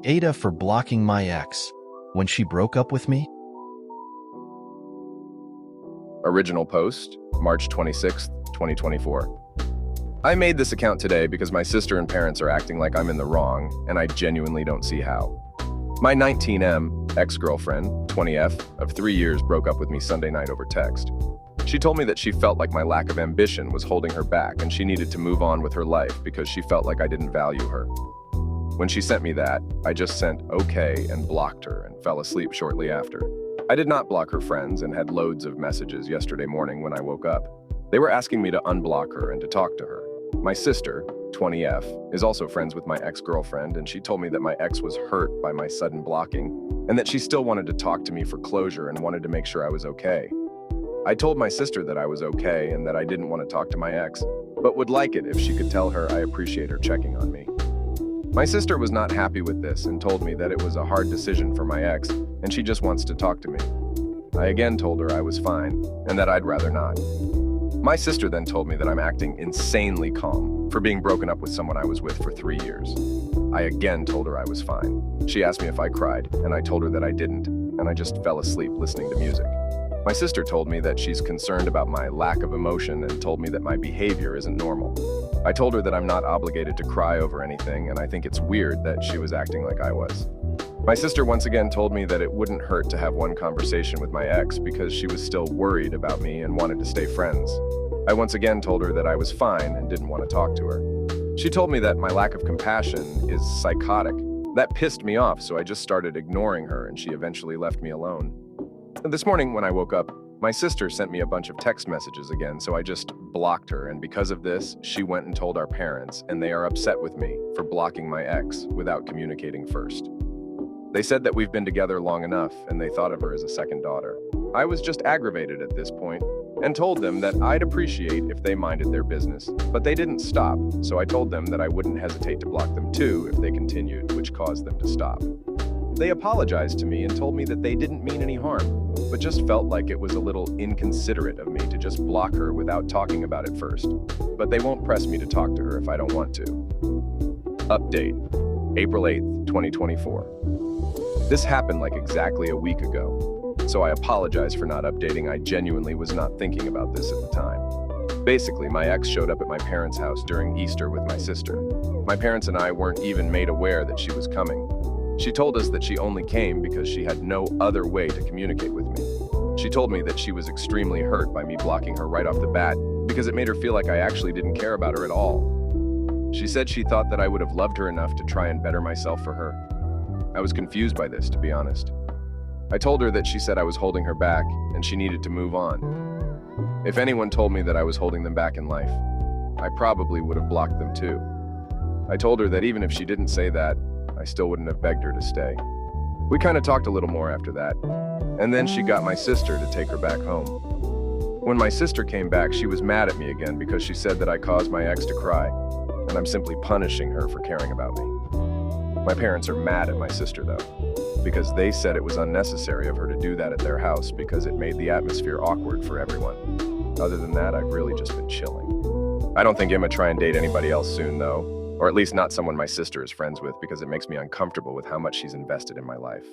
AITAH for blocking my ex when she broke up with me? Original post, March 26th, 2024. I made this account today because my sister and parents are acting like I'm in the wrong, and I genuinely don't see how. My 19M ex-girlfriend, 20F, of 3 years broke up with me Sunday night over text. She told me that she felt like my lack of ambition was holding her back and she needed to move on with her life because she felt like I didn't value her. When she sent me that, I just sent okay and blocked her and fell asleep shortly after. I did not block her friends and had loads of messages yesterday morning when I woke up. They were asking me to unblock her and to talk to her. My sister, 20F, is also friends with my ex-girlfriend, and she told me that my ex was hurt by my sudden blocking and that she still wanted to talk to me for closure and wanted to make sure I was okay. I told my sister that I was okay and that I didn't want to talk to my ex, but would like it if she could tell her I appreciate her checking on me. My sister was not happy with this and told me that it was a hard decision for my ex and she just wants to talk to me. I again told her I was fine and that I'd rather not. My sister then told me that I'm acting insanely calm for being broken up with someone I was with for 3 years. I again told her I was fine. She asked me if I cried, and I told her that I didn't, and I just fell asleep listening to music. My sister told me that she's concerned about my lack of emotion and told me that my behavior isn't normal. I told her that I'm not obligated to cry over anything, and I think it's weird that she was acting like I was. My sister once again told me that it wouldn't hurt to have one conversation with my ex because she was still worried about me and wanted to stay friends. I once again told her that I was fine and didn't want to talk to her. She told me that my lack of compassion is psychotic. That pissed me off, so I just started ignoring her and she eventually left me alone. This morning when I woke up, my sister sent me a bunch of text messages again, so I just blocked her, and because of this, she went and told our parents, and they are upset with me for blocking my ex without communicating first. They said that we've been together long enough, and they thought of her as a second daughter. I was just aggravated at this point, and told them that I'd appreciate if they minded their business, but they didn't stop, so I told them that I wouldn't hesitate to block them too if they continued, which caused them to stop. They apologized to me and told me that they didn't mean any harm, but just felt like it was a little inconsiderate of me to just block her without talking about it first. But they won't press me to talk to her if I don't want to. Update, April 8th, 2024. This happened like exactly a week ago, so I apologize for not updating. I genuinely was not thinking about this at the time. Basically, my ex showed up at my parents' house during Easter with my sister. My parents and I weren't even made aware that she was coming. She told us that she only came because she had no other way to communicate with me. She told me that she was extremely hurt by me blocking her right off the bat because it made her feel like I actually didn't care about her at all. She said she thought that I would have loved her enough to try and better myself for her. I was confused by this, to be honest. I told her that she said I was holding her back and she needed to move on. If anyone told me that I was holding them back in life, I probably would have blocked them too. I told her that even if she didn't say that, I still wouldn't have begged her to stay. We kind of talked a little more after that, and then she got my sister to take her back home. When my sister came back, she was mad at me again because she said that I caused my ex to cry, and I'm simply punishing her for caring about me. My parents are mad at my sister though, because they said it was unnecessary of her to do that at their house because it made the atmosphere awkward for everyone. Other than that, I've really just been chilling. I don't think Emma try and date anybody else soon though. Or at least not someone my sister is friends with because it makes me uncomfortable with how much she's invested in my life.